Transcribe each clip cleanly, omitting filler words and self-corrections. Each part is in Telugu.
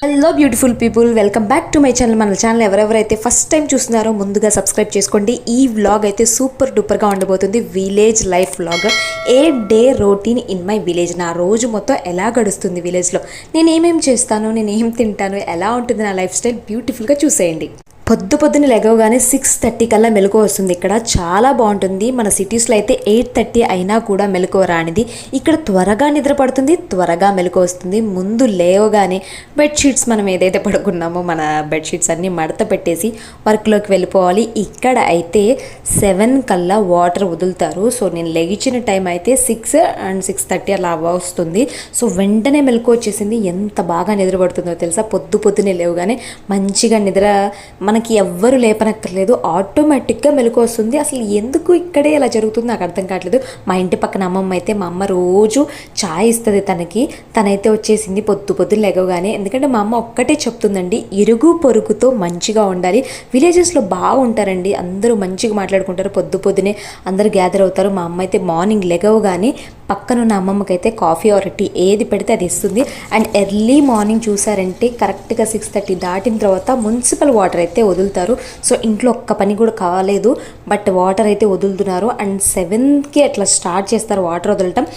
Hello beautiful people, welcome back to my channel. మన ఛానల్ ఎవరెవరైతే ఫస్ట్ టైం చూస్తున్నారో ముందుగా సబ్స్క్రైబ్ చేసుకోండి. ఈ వ్లాగ్ అయితే సూపర్ డూపర్గా ఉండబోతుంది. Village life vlog, A day routine in my village. నా రోజు మొత్తం ఎలా గడుస్తుంది విలేజ్లో, నేను ఏమేమి చేస్తాను, నేను ఏం తింటాను, ఎలా ఉంటుంది నా లైఫ్ స్టైల్, బ్యూటిఫుల్గా చూసేయండి. పొద్దున లెగవగానే 6:30 కల్లా మెలకువ వస్తుంది. ఇక్కడ చాలా బాగుంటుంది. మన సిటీస్లో అయితే 8:30 అయినా కూడా మెలకువ రానిది. ఇక్కడ త్వరగా నిద్ర పడుతుంది, త్వరగా మెలకువ వస్తుంది. ముందు లేవగానే బెడ్షీట్స్ మనం ఏదైతే పడుకున్నామో మన బెడ్షీట్స్ అన్నీ మడత పెట్టేసి వర్క్లోకి వెళ్ళిపోవాలి. ఇక్కడ అయితే 7 కల్లా వాటర్ వదులుతారు. సో నేను లెగిచిన టైం అయితే 6 and 6:30 అలా వస్తుంది. సో వెంటనే మెలకువ వచ్చేసింది. ఎంత బాగా నిద్ర పడుతుందో తెలుసా. పొద్దునే లేవగానే మంచిగా నిద్ర మనకి ఎవ్వరు లేపనక్కర్లేదు, ఆటోమేటిక్గా మెలకు వస్తుంది. అసలు ఎందుకు ఇక్కడే ఇలా జరుగుతుంది నాకు అర్థం కావట్లేదు. మా ఇంటి పక్కన అమ్మమ్మ అయితే, మా అమ్మ రోజు ఛాయ్ ఇస్తుంది తనైతే వచ్చేసింది పొద్దున లేవగానే. ఎందుకంటే మా అమ్మ ఒక్కటే చెప్తుందండి, ఇరుగు పొరుగుతో మంచిగా ఉండాలి. విలేజెస్లో బాగుంటారండి, అందరూ మంచిగా మాట్లాడుకుంటారు. పొద్దునే అందరూ గ్యాదర్ అవుతారు. మా అమ్మ అయితే మార్నింగ్ లెగవగానే పక్కనున్న అమ్మమ్మకైతే కాఫీ ఆర్ టీ ఏది పెడితే అది ఇస్తుంది. అండ్ ఎర్లీ మార్నింగ్ చూసారంటే కరెక్ట్గా 6:30 దాటిన తర్వాత మున్సిపల్ వాటర్ అయితే వదులుతారు. సో ఇంట్లో ఒక్క పని కూడా కాలేదు, బట్ వాటర్ అయితే వదులుతున్నారు. అండ్ 7కి అట్లా స్టార్ట్ చేస్తారు వాటర్ వదలటం.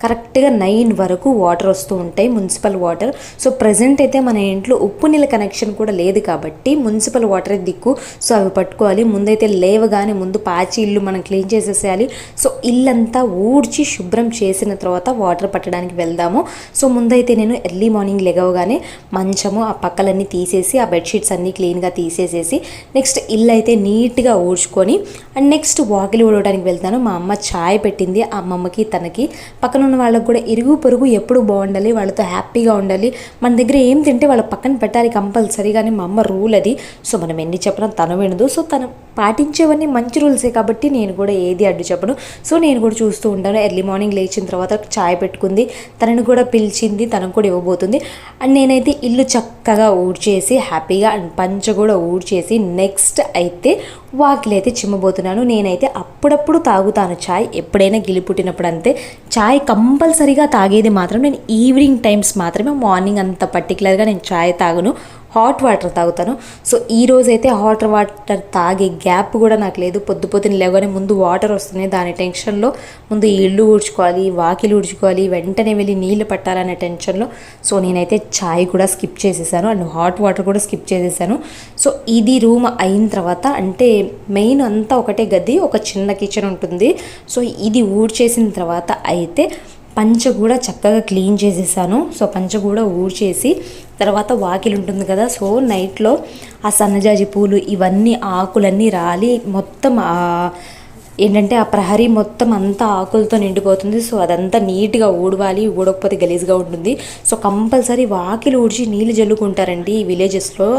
కరెక్ట్గా 9 వరకు వాటర్ వస్తూ ఉంటాయి, మున్సిపల్ వాటర్. సో ప్రజెంట్ అయితే మన ఇంట్లో ఉప్పు నీళ్ళ కనెక్షన్ కూడా లేదు కాబట్టి మున్సిపల్ వాటర్ దిక్కు. సో అవి పట్టుకోవాలి. ముందైతే లేవగానే ముందు పాచి ఇల్లు మనం క్లీన్ చేసేసేయాలి. సో ఇల్లంతా ఊడ్చి శుభ్రం చేసిన తర్వాత వాటర్ పట్టడానికి వెళ్దాము. సో ముందైతే నేను ఎర్లీ మార్నింగ్ లెగవగానే మంచము ఆ పక్కలన్నీ తీసేసి ఆ బెడ్షీట్స్ అన్నీ క్లీన్గా తీసేసేసి నెక్స్ట్ ఇల్లు అయితే నీట్గా ఊడ్చుకొని అండ్ నెక్స్ట్ వాకిలి ఊడవడానికి వెళ్తాను. మా అమ్మ ఛాయ్ పెట్టింది అమ్మమ్మకి తనకి. పక్కన ఉన్న వాళ్ళకు కూడా ఇరుగు పొరుగు ఎప్పుడు బాగుండాలి, వాళ్ళతో హ్యాపీగా ఉండాలి. మన దగ్గర ఏం తింటే వాళ్ళ పక్కన పెట్టాలి కంపల్సరీగానే మా అమ్మ రూల్ అది. సో మనం ఎన్ని చెప్పినా తను వినదు. సో తను పాటించేవన్నీ మంచి రూల్సే కాబట్టి నేను కూడా ఏది అడ్డు చెప్పను. సో నేను కూడా చూస్తూ ఉంటాను. ఎర్లీ మార్నింగ్ లేచిన తర్వాత ఛాయ్ పెట్టుకుంది, తనని కూడా పిలిచింది, తనకు కూడా ఇవ్వబోతుంది. అండ్ నేనైతే ఇల్లు చక్కగా ఊడ్చేసి హ్యాపీగా అండ్ పంచ కూడా ఊడ్చేసి నెక్స్ట్ అయితే వాకిలి అయితే చిమ్మబోతున్నాను. నేనైతే అప్పుడప్పుడు తాగుతాను ఛాయ్, ఎప్పుడైనా గిలి పుట్టినప్పుడు అంతే. ఛాయ్ కంపల్సరీగా తాగేది మాత్రం నేను ఈవినింగ్ టైమ్స్ మాత్రమే, మార్నింగ్ అంత పర్టికులర్గా నేను ఛాయ్ తాగను, హాట్ వాటర్ తాగుతాను. సో ఈరోజైతే హాట్ వాటర్ తాగే గ్యాప్ కూడా నాకు లేదు. పొద్దున లేవగానే ముందు వాటర్ వస్తున్నాయి, దాని టెన్షన్లో ముందు ఇల్లు ఊడ్చుకోవాలి, వాకిలు ఊడ్చుకోవాలి, వెంటనే వెళ్ళి నీళ్ళు పట్టాలనే టెన్షన్లో సో నేనైతే ఛాయ్ కూడా స్కిప్ చేసేసాను అండ్ హాట్ వాటర్ కూడా స్కిప్ చేసేసాను. సో ఇది రూమ్ అయిన తర్వాత, అంటే మెయిన్ అంతా ఒకటే గది, ఒక చిన్న కిచెన్ ఉంటుంది. సో ఇది ఊడ్చేసిన తర్వాత అయితే పంచ కూడా చక్కగా క్లీన్ చేసేసాను. సో పంచ కూడా ఊడ్చేసి తర్వాత వాకిలి ఉంటుంది కదా, సో నైట్లో ఆ సన్నజాజి పూలు ఇవన్నీ ఆకులన్నీ రాలి మొత్తం ఏంటంటే ఆ ప్రహరీ మొత్తం అంతా ఆకులతో నిండిపోతుంది. సో అదంతా నీట్గా ఊడవాలి, ఊడకపోతే గలీజ్గా ఉంటుంది. సో కంపల్సరీ వాకిలి ఊడ్చి నీళ్ళు జల్లుకుంటారండి ఈ విలేజెస్లో,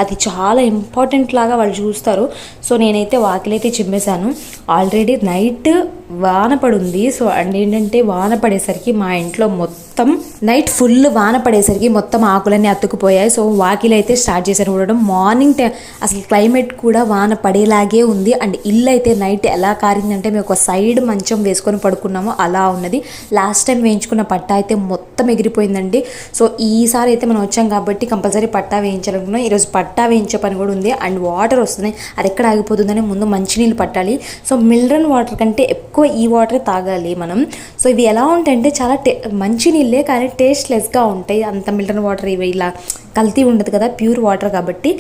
అది చాలా ఇంపార్టెంట్ లాగా వాళ్ళు చూస్తారు. సో నేనైతే వాకిలి అయితే చిమ్మేశాను. ఆల్రెడీ నైట్ వాన పడుంది. సో అండ్ ఏంటంటే వాన పడేసరికి మా ఇంట్లో మొత్తం నైట్ ఫుల్ వాన పడేసరికి మొత్తం ఆకులన్నీ అతుక్కుపోయాయి. సో వాకిలి అయితే స్టార్ట్ చేశాను ఊడడం. మార్నింగ్ అసలు క్లైమేట్ కూడా వాన పడేలాగే ఉంది. అండ్ ఇల్లు అయితే నైట్ ఎలా కారిందంటే మేము ఒక సైడ్ మంచం వేసుకొని పడుకున్నాము అలా ఉన్నది. లాస్ట్ టైం వేయించుకున్న పట్టా అయితే మొత్తం ఎగిరిపోయిందండి. సో ఈసారి అయితే మనం వచ్చాం కాబట్టి కంపల్సరీ పట్టా వేయించాలనుకున్నాం. ఈరోజు పట్టా వేయించే పని కూడా ఉంది. అండ్ వాటర్ వస్తున్నాయి, అది ఎక్కడ ఆగిపోతుందని ముందు మంచినీళ్ళు పట్టాలి. సో మినరల్ వాటర్ కంటే ఎక్కువ ఈ వాటర్ తాగాలి మనం. సో ఇవి ఎలా ఉంటాయంటే చాలా మంచి నీళ్ళే కానీ టేస్ట్లెస్గా ఉంటాయి. అంత మినరల్ వాటర్ ఇవి ఇలా కల్తీ ఉండదు కదా, ప్యూర్ వాటర్ కాబట్టి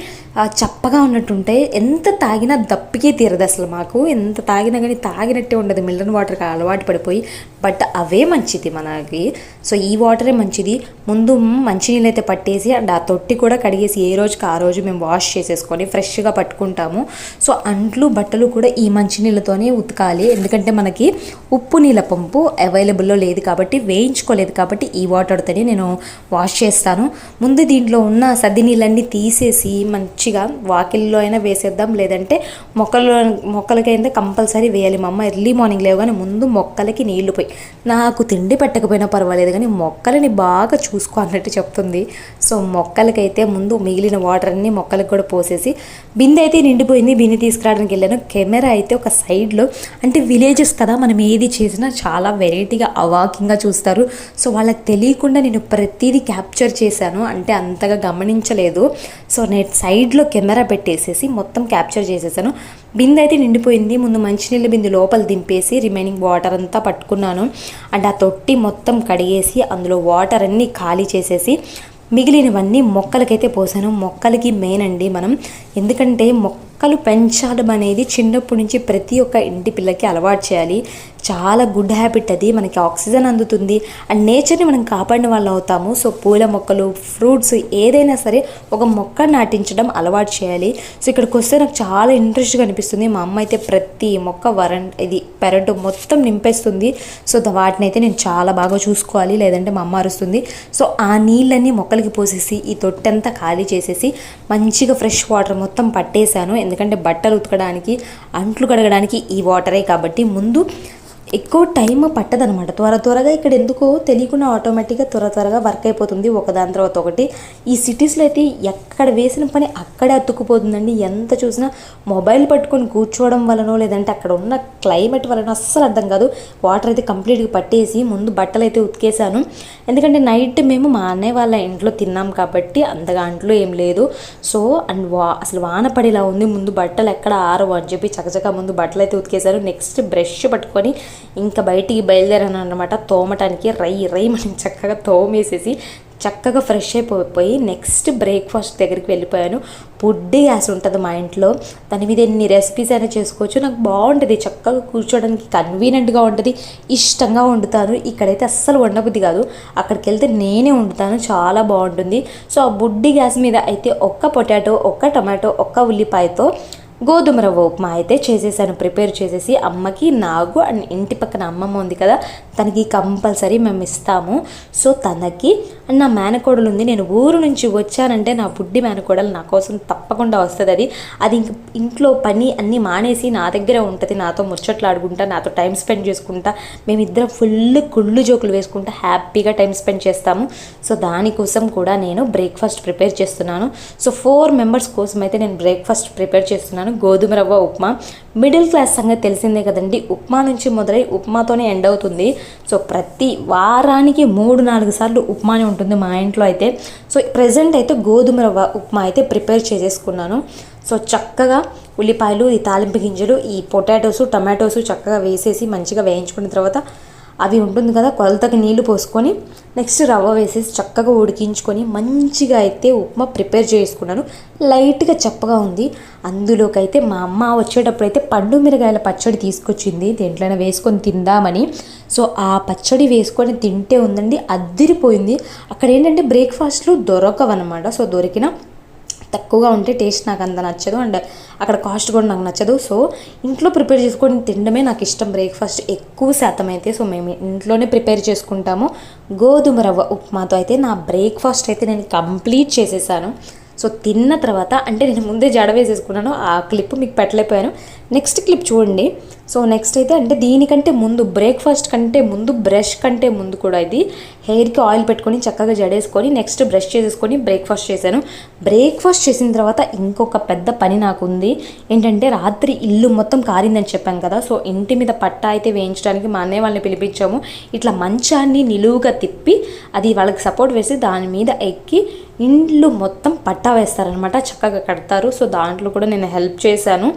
చప్పగా ఉన్నట్టుంటాయి. ఎంత తాగినా దప్పికే తీరదు అసలు. మాకు ఎంత తాగినా కానీ తాగినట్టే ఉండదు మినరల్ వాటర్కి అలవాటు పడిపోయి. బట్ అవే మంచిది మనకి. సో ఈ వాటరే మంచిది. ముందు మంచినీళ్ళు అయితే పట్టేసి అండ్ ఆ తొట్టి కూడా కడిగేసి ఏ రోజుకి ఆ రోజు మేము వాష్ చేసేసుకొని ఫ్రెష్గా పట్టుకుంటాము. సో అంట్లు బట్టలు కూడా ఈ మంచినీళ్ళతోనే ఉతకాలి. ఎందుకంటే మనకి ఉప్పు నీళ్ళ పంపు అవైలబుల్లో లేదు కాబట్టి, వేయించుకోలేదు కాబట్టి ఈ వాటర్తోనే నేను వాష్ చేస్తాను. ముందు దీంట్లో ఉన్న సద్ది నీళ్ళన్నీ తీసేసి మంచిగా వాకిల్లో అయినా వేసేద్దాం, లేదంటే మొక్కలకైతే కంపల్సరీ వేయాలి. మా అమ్మ ఎర్లీ మార్నింగ్ లేవగానే ముందు మొక్కలకి నీళ్లు పోయి, నాకు తిండి పెట్టకపోయినా పర్వాలేదు కానీ మొక్కలని బాగా చూసుకో అన్నట్టు చెప్తుంది. సో సో మొక్కలకైతే ముందు మిగిలిన వాటర్ అన్ని మొక్కలకు కూడా పోసేసి బిందె అయితే నిండిపోయింది. బిందె తీసుకురావడానికి వెళ్ళాను. కెమెరా అయితే ఒక సైడ్లో, అంటే విలేజెస్ కదా, మనం ఏది చేసినా చాలా వెరైటీగా అవాకింగ్గా చూస్తారు. సో వాళ్ళకి తెలియకుండా నేను ప్రతిదీ క్యాప్చర్ చేశాను, అంటే అంతగా గమనించలేదు. సో నేను సైడ్లో కెమెరా పెట్టేసేసి మొత్తం క్యాప్చర్ చేసేసాను. బిందె అయితే నిండిపోయింది. ముందు మంచినీళ్ళ బిందె లోపల దింపేసి రిమైనింగ్ వాటర్ అంతా పట్టుకున్నాను. అండ్ ఆ తొట్టి మొత్తం కడిగేసి అందులో వాటర్ అన్నీ ఖాళీ చేసేసి మిగిలినవన్నీ మొక్కలకైతే పోసాను. మొక్కలకి మెయిన్ అండి మనం, ఎందుకంటే మొక్కలు పెంచడం అనేది చిన్నప్పటి నుంచి ప్రతి ఒక్క ఇంటి పిల్లకి అలవాటు చేయాలి. చాలా గుడ్ హ్యాబిట్ అది. మనకి ఆక్సిజన్ అందుతుంది అండ్ నేచర్ని మనం కాపాడిన వాళ్ళు అవుతాము. సో పూల మొక్కలు, ఫ్రూట్స్ ఏదైనా సరే ఒక మొక్క నాటించడం అలవాటు చేయాలి. సో ఇక్కడికి వస్తే నాకు చాలా ఇంట్రెస్ట్గా అనిపిస్తుంది. మా అమ్మ అయితే ప్రతి మొక్క పెరడు మొత్తం నింపేస్తుంది. సో వాటిని అయితే నేను చాలా బాగా చూసుకోవాలి, లేదంటే మా అమ్మ అరుస్తుంది. సో ఆ నీళ్ళన్నీ మొక్కలకి పోసేసి ఈ తొట్టంతా ఖాళీ చేసేసి మంచిగా ఫ్రెష్ వాటర్ మొత్తం పట్టేశాను. ఎందుకంటే బట్టలు ఉతకడానికి, అంట్లు కడగడానికి ఈ వాటరే కాబట్టి ముందు ఎక్కువ టైం పట్టదనమాట. త్వరగా ఇక్కడ ఎందుకో తెలియకుండా ఆటోమేటిక్గా త్వరగా వర్క్ అయిపోతుంది ఒకదాని తర్వాత ఒకటి. ఈ సిటీస్లో అయితే ఎక్కడ వేసిన పని అక్కడే అతుక్కుపోతుందండి. ఎంత చూసినా మొబైల్ పట్టుకొని కూర్చోవడం వలనో లేదంటే అక్కడ ఉన్న క్లైమేట్ వలన అస్సలు అర్థం కాదు. వాటర్ అయితే కంప్లీట్గా పట్టేసి ముందు బట్టలు అయితే ఉతికేసాను. ఎందుకంటే నైట్ మేము మా అన్నయ్య వాళ్ళ ఇంట్లో తిన్నాం కాబట్టి అంతగా అంట్లో ఏం లేదు. సో అండ్ అసలు వాన పడేలా ఉంది. ముందు బట్టలు ఎక్కడ ఆరవు అని చెప్పి చకచకా ముందు బట్టలు అయితే ఉతికేశాను. నెక్స్ట్ బ్రష్ పట్టుకొని ఇంకా బయటికి బయలుదేరాను అనమాట తోమటానికి. రై మనం చక్కగా తోమేసేసి చక్కగా ఫ్రెష్ అయిపోయి నెక్స్ట్ బ్రేక్ఫాస్ట్ దగ్గరికి వెళ్ళిపోయాను. పొడ్డి గ్యాస్ ఉంటుంది మా ఇంట్లో, దాని మీద ఎన్ని రెసిపీస్ అయినా చేసుకోవచ్చు. నాకు బాగుంటుంది, చక్కగా కూర్చోడానికి కన్వీనియంట్గా ఉంటుంది, ఇష్టంగా వండుతాను. ఇక్కడైతే అస్సలు వండబుద్ధి కాదు, అక్కడికి వెళ్తే నేనే వండుతాను, చాలా బాగుంటుంది. సో ఆ బుడ్డి గ్యాస్ మీద అయితే ఒక్క పొటాటో, ఒక్క టమాటో, ఒక్క ఉల్లిపాయతో గోధుమ రవ్వ ఉప్మా అయితే చేసేసాను. ప్రిపేర్ చేసేసి అమ్మకి, నాకు అండ్ ఇంటి పక్కన అమ్మమ్మ ఉంది కదా, తనకి కంపల్సరీ మేము ఇస్తాము. సో తనకి అండ్ నా మేనకోడలు ఉంది. నేను ఊరు నుంచి వచ్చానంటే నా బుడ్డి మేనకోడలు నా కోసం తప్పకుండా వస్తుంది. అది ఇంట్లో పని అన్నీ మానేసి నా దగ్గరే ఉంటుంది, నాతో ముచ్చట్లు ఆడుకుంటా, నాతో టైం స్పెండ్ చేసుకుంటా, మేమిద్దరం ఫుల్ కుళ్ళు జోకులు వేసుకుంటా హ్యాపీగా టైం స్పెండ్ చేస్తాము. సో దానికోసం కూడా నేను బ్రేక్ఫాస్ట్ ప్రిపేర్ చేస్తున్నాను. సో 4 మెంబర్స్ కోసం అయితే నేను బ్రేక్ఫాస్ట్ ప్రిపేర్ చేస్తున్నాను. గోధుమ రవ్వ ఉప్మా, మిడిల్ క్లాస్ సంగతి తెలిసిందే కదండి. ఉప్మా నుంచి మొదలై ఉప్మాతోనే ఎండ్ అవుతుంది. సో ప్రతి వారానికి 3-4 సార్లు ఉప్మానే ఉంటుంది మా ఇంట్లో అయితే. సో ప్రజెంట్ అయితే గోధుమ రవ్వ ఉప్మా అయితే ప్రిపేర్ చేసేసుకున్నాను. సో చక్కగా ఉల్లిపాయలు, ఈ తాలింపు గింజలు, ఈ పొటాటోస్, టమాటోస్ చక్కగా వేసేసి మంచిగా వేయించుకున్న తర్వాత అవి ఉంటుంది కదా కొలతకి నీళ్లు పోసుకొని నెక్స్ట్ రవ్వ వేసేసి చక్కగా ఉడికించుకొని మంచిగా అయితే ఉప్మా ప్రిపేర్ చేసుకున్నాను. లైట్గా చప్పగా ఉంది. అందులోకి అయితే మా అమ్మ వచ్చేటప్పుడు అయితే పండు మిరగాయల పచ్చడి తీసుకొచ్చింది, దేంట్లోనే వేసుకొని తిందామని. సో ఆ పచ్చడి వేసుకొని తింటే ఉందండి అద్దిరిపోయింది. అక్కడ ఏంటంటే బ్రేక్ఫాస్ట్లు దొరకవన్నమాట. సో దొరికిన తక్కువగా ఉంటే టేస్ట్ నాకు అంత నచ్చదు అండ్ అక్కడ కాస్ట్ కూడా నాకు నచ్చదు. సో ఇంట్లో ప్రిపేర్ చేసుకొని తినడమే నాకు ఇష్టం. బ్రేక్ఫాస్ట్ ఎక్కువ శాతం అయితే సో మేము ఇంట్లోనే ప్రిపేర్ చేసుకుంటాము. గోధుమ రవ్వ ఉప్మాతో అయితే నా బ్రేక్ఫాస్ట్ అయితే నేను కంప్లీట్ చేసేసాను. సో తిన్న తర్వాత అంటే నేను ముందే జడ వేసేసుకున్నాను, ఆ క్లిప్ మీకు పెట్టలేకపోయాను. నెక్స్ట్ క్లిప్ చూడండి. సో నెక్స్ట్ అయితే అంటే దీనికంటే ముందు బ్రేక్ఫాస్ట్ కంటే ముందు బ్రష్ కంటే ముందు కూడా ఇది హెయిర్కి ఆయిల్ పెట్టుకొని చక్కగా జడేసుకొని నెక్స్ట్ బ్రష్ చేసేసుకొని బ్రేక్ఫాస్ట్ చేశాను. బ్రేక్ఫాస్ట్ చేసిన తర్వాత ఇంకొక పెద్ద పని నాకు ఉంది. ఏంటంటే రాత్రి ఇల్లు మొత్తం కారిందని చెప్పాను కదా. సో ఇంటి మీద పట్టా అయితే వేయించడానికి మా అన్నయ్య వాళ్ళని పిలిపించాము. ఇట్లా మంచాన్ని నిలువుగా తిప్పి అది వాళ్ళకి సపోర్ట్ వేసి దాని మీద ఎక్కి ఇండ్లు మొత్తం పట్టా వేస్తారనమాట, చక్కగా కడతారు. సో దాంట్లో కూడా నేను హెల్ప్ చేశాను.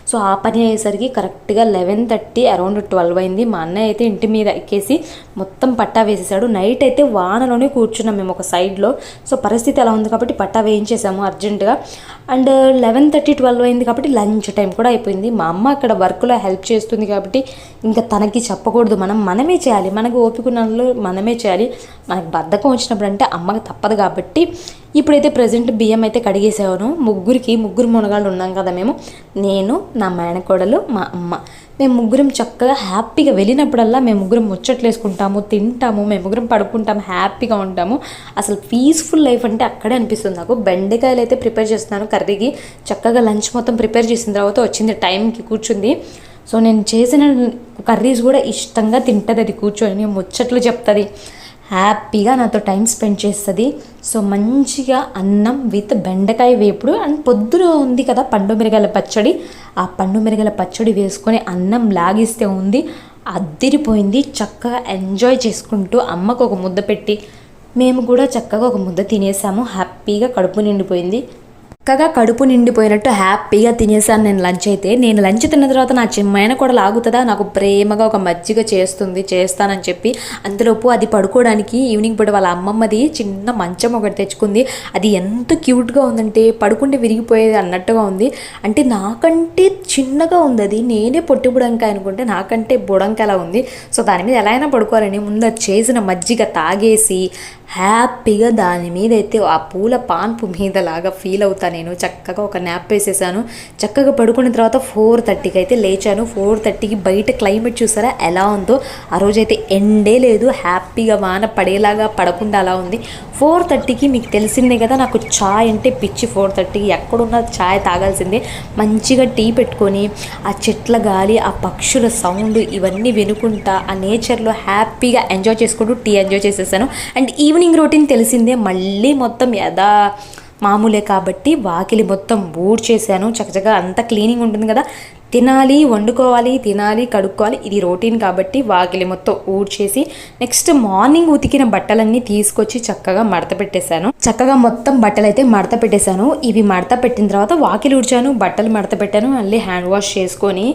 సో ఆ పని అయ్యేసరికి కరెక్ట్గా 11:30 అరౌండ్ 12 అయింది. మా అన్నయ్య అయితే ఇంటి మీద ఎక్కేసి మొత్తం పట్టా వేసేసాడు. నైట్ అయితే వానలోనే కూర్చున్నాం మేము ఒక సైడ్లో. సో పరిస్థితి అలా ఉంది కాబట్టి పట్టా వేయించేసాము అర్జెంటుగా. అండ్ 11:30, 12 అయింది కాబట్టి లంచ్ టైం కూడా అయిపోయింది. మా అమ్మ అక్కడ వర్క్లో హెల్ప్ చేస్తుంది కాబట్టి ఇంకా తనకి చెప్పకూడదు, మనమే చేయాలి, మనకు ఓపిక ఉన్నట్లు మనమే చేయాలి. మనకు బద్ధకం వచ్చినప్పుడు అంటే అమ్మకి తప్పదు కాబట్టి ఇప్పుడైతే ప్రజెంట్ బియ్యం అయితే కడిగేసాను. ముగ్గురు మునగాళ్ళు ఉన్నాం కదా మేము, నేను, నా మేనకోడలు, మా అమ్మ. మేము ముగ్గురం చక్కగా హ్యాపీగా వెళ్ళినప్పుడల్లా మేము ముగ్గురం ముచ్చట్లు వేసుకుంటాము, తింటాము, మేము ముగ్గురం పడుకుంటాము, హ్యాపీగా ఉంటాము. అసలు పీస్ఫుల్ లైఫ్ అంటే అక్కడే అనిపిస్తుంది నాకు. బెండకాయలు అయితే ప్రిపేర్ చేస్తున్నాను కర్రీకి. చక్కగా లంచ్ మొత్తం ప్రిపేర్ చేసిన తర్వాత వచ్చింది టైంకి కూర్చుంది. సో నేను చేసిన కర్రీస్ కూడా ఇష్టంగా తింటుంది అది కూర్చొని, ముచ్చట్లు చెప్తుంది, హ్యాపీగా నాతో టైం స్పెండ్ చేస్తుంది. సో మంచిగా అన్నం విత్ బెండకాయ వేపుడు అండ్ పొద్దున ఉంది కదా పండు మిరగాయల పచ్చడి, ఆ పండు మిరగాయల పచ్చడి వేసుకొని అన్నం లాగిస్తే ఉంది అద్దిరిపోయింది. చక్కగా ఎంజాయ్ చేసుకుంటూ అమ్మకు ఒక ముద్ద పెట్టి మేము కూడా చక్కగా ఒక ముద్ద తినేసాము. హ్యాపీగా కడుపు నిండిపోయింది. చక్కగా కడుపు నిండిపోయినట్టు హ్యాపీగా తినేసాను నేను లంచ్ అయితే. నేను లంచ్ తిన్న తర్వాత నా చిమ్మైన కూడా లాగుతుందా, నాకు ప్రేమగా ఒక మజ్జిగ చేస్తానని చెప్పి అంతలోపు అది పడుకోవడానికి ఈవినింగ్ పూట వాళ్ళ అమ్మమ్మది చిన్న మంచం ఒకటి తెచ్చుకుంది. అది ఎంత క్యూట్గా ఉందంటే పడుకుంటే విరిగిపోయేది అన్నట్టుగా ఉంది. అంటే నాకంటే చిన్నగా ఉంది, అది నేనే పొట్టి బుడంకాయ అనుకుంటే నాకంటే బుడంకాయలా ఉంది. సో దాని మీద ఎలా అయినా పడుకోవాలని ముందు చేసిన మజ్జిగ తాగేసి హ్యాపీగా దాని మీద అయితే ఆ పూల పాన్పు మీదలాగా ఫీల్ అవుతాను నేను. చక్కగా ఒక న్యాప్ వేసేసాను. చక్కగా పడుకున్న తర్వాత 4:30కి అయితే లేచాను. 4:30కి బయట క్లైమేట్ చూసారా ఎలా ఉందో. ఆ రోజైతే ఎండే లేదు, హ్యాపీగా వాన పడేలాగా పడకుండా అలా ఉంది. 4:30కి మీకు తెలిసిందే కదా నాకు చాయ్ అంటే పిచ్చి. 4:30కి ఎక్కడున్నా చాయ్ తాగాల్సిందే. మంచిగా టీ పెట్టుకొని ఆ చెట్ల గాలి, ఆ పక్షుల సౌండ్ ఇవన్నీ వినుకుంటా ఆ నేచర్లో హ్యాపీగా ఎంజాయ్ చేసుకుంటూ టీ ఎంజాయ్ చేసేసాను. అండ్ ఈవినింగ్ రొటీన్ తెలిసిందే, మళ్ళీ మొత్తం మామూలే కాబట్టి వాకిలి మొత్తం ఊడ్చేసాను. చక్కగా అంతా క్లీనింగ్ ఉంటుంది కదా, తినాలి, వండుకోవాలి, తినాలి, కడుక్కోవాలి, ఇది రొటీన్ కాబట్టి వాకిలి మొత్తం ఊడ్చేసి నెక్స్ట్ మార్నింగ్ ఉతికిన బట్టలన్నీ తీసుకొచ్చి చక్కగా మడత పెట్టేశాను. చక్కగా మొత్తం బట్టలు అయితే మడత పెట్టేశాను. ఇవి మడత పెట్టిన తర్వాత వాకిలి ఊడ్చాను, బట్టలు మడత పెట్టాను, మళ్ళీ హ్యాండ్ వాష్ చేసుకొని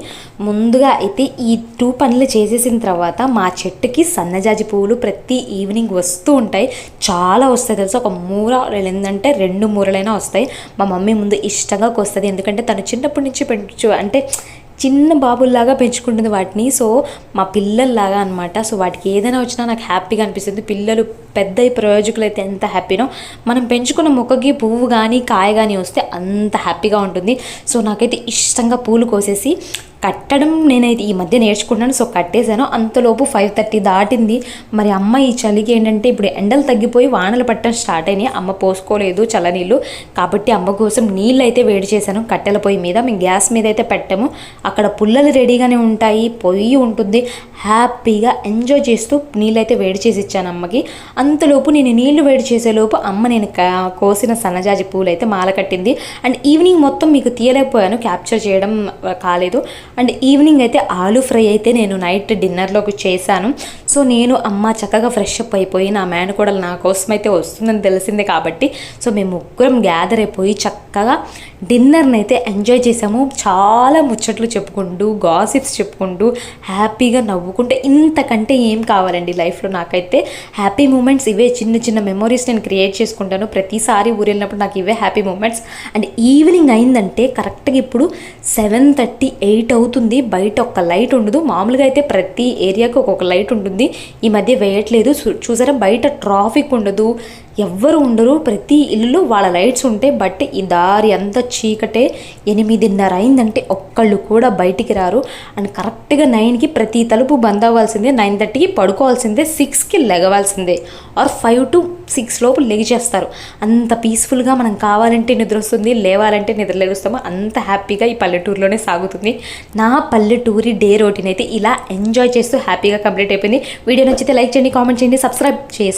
ముందుగా అయితే ఈ 2 పనులు చేసేసిన తర్వాత మా చెట్టుకి సన్నజాజి పువ్వులు ప్రతి ఈవినింగ్ వస్తూ ఉంటాయి. చాలా వస్తాయి తెలుసు, ఒక మూర లేదంటే 2 మూరలైనా వస్తాయి. మా మమ్మీ ముందు ఇష్టంగా కోస్తుంది, ఎందుకంటే తను చిన్నప్పటి నుంచి అంటే చిన్న బాబుల్లాగా పెంచుకుంటుంది వాటిని. సో మా పిల్లల్లాగా అనమాట. సో వాటికి ఏదైనా వచ్చినా నాకు హ్యాపీగా అనిపిస్తుంది. పిల్లలు పెద్ద ప్రయోజకులు అయితే ఎంత హ్యాపీనో, మనం పెంచుకున్న మొక్కకి పువ్వు కానీ కాయ కానీ వస్తే అంత హ్యాపీగా ఉంటుంది. సో నాకైతే ఇష్టంగా పూలు కోసేసి కట్టడం నేనైతే ఈ మధ్య నేర్చుకున్నాను. సో కట్టేశాను. అంతలోపు 5:30 దాటింది. మరి అమ్మ ఈ చలికి ఏంటంటే ఇప్పుడు ఎండలు తగ్గిపోయి వానలు పట్టడం స్టార్ట్ అయినాయి. అమ్మ పోసుకోలేదు చల్లనీళ్ళు, కాబట్టి అమ్మ కోసం నీళ్ళు అయితే వేడి చేశాను కట్టెల పొయ్యి మీద. మేము గ్యాస్ మీద అయితే పెట్టాము, అక్కడ పుల్లలు రెడీగానే ఉంటాయి, పొయ్యి ఉంటుంది. హ్యాపీగా ఎంజాయ్ చేస్తూ నీళ్ళు అయితే వేడి చేసి ఇచ్చాను అమ్మకి. అంతలోపు నేను నీళ్లు వేడి చేసేలోపు అమ్మ నేను కోసిన సన్నజాజి పూలు అయితే మాల కట్టింది. అండ్ ఈవినింగ్ మొత్తం మీకు తీయలేకపోయాను, క్యాప్చర్ చేయడం కాలేదు. అండ్ ఈవినింగ్ అయితే ఆలూ ఫ్రై అయితే నేను నైట్ డిన్నర్లోకి చేశాను. సో నేను అమ్మ చక్కగా ఫ్రెష్ అప్ అయిపోయి, నా మేనకోడలు నా కోసం అయితే వస్తుందని తెలిసిందే కాబట్టి సో మేము ముగ్గురం గ్యాదర్ అయిపోయి చక్కగా డిన్నర్ని అయితే ఎంజాయ్ చేసాము. చాలా ముచ్చట్లు చెప్పుకుంటూ, గాసిప్స్ చెప్పుకుంటూ, హ్యాపీగా నవ్వుకుంటే ఇంతకంటే ఏం కావాలండి లైఫ్లో. నాకైతే హ్యాపీ మూమెంట్స్ ఇవే, చిన్న చిన్న మెమొరీస్ నేను క్రియేట్ చేసుకుంటాను. ప్రతిసారి ఊరు వెళ్ళినప్పుడు నాకు ఇవే హ్యాపీ మూమెంట్స్. అండ్ ఈవినింగ్ అయిందంటే కరెక్ట్గా ఇప్పుడు 7:30, 8 అవుతుంది. బయట ఒక్క లైట్ ఉండదు. మామూలుగా అయితే ప్రతి ఏరియాకి ఒక్కొక్క లైట్ ఉంటుంది, ఈ మధ్య వేయట్లేదు. చూసారా బయట ట్రాఫిక్ ఉండదు, ఎవ్వరు ఉండరు, ప్రతి ఇల్లు వాళ్ళ లైట్స్ ఉంటాయి. బట్ ఈ దారి అంతా చీకటే. 8:30 అయిందంటే ఒక్కళ్ళు కూడా బయటికి రారు. అండ్ కరెక్ట్గా 9కి ప్రతి తలుపు బంద్ అవ్వాల్సిందే, 9:30కి పడుకోవాల్సిందే, 6కి లెగవాల్సిందే, ఆర్ 5 to 6 లోపు లెగిచేస్తారు. అంత పీస్ఫుల్గా మనం కావాలంటే నిద్ర వస్తుంది, లేవాలంటే నిద్ర లేస్తాము. అంత హ్యాపీగా ఈ పల్లెటూరులోనే సాగుతుంది. నా పల్లెటూరి డే రొటీన్ అయితే ఇలా ఎంజాయ్ చేస్తూ హ్యాపీగా కంప్లీట్ అయిపోయింది. వీడియో నచ్చితే లైక్ చేయండి, కామెంట్ చేయండి, సబ్స్క్రైబ్ చేసుకోండి.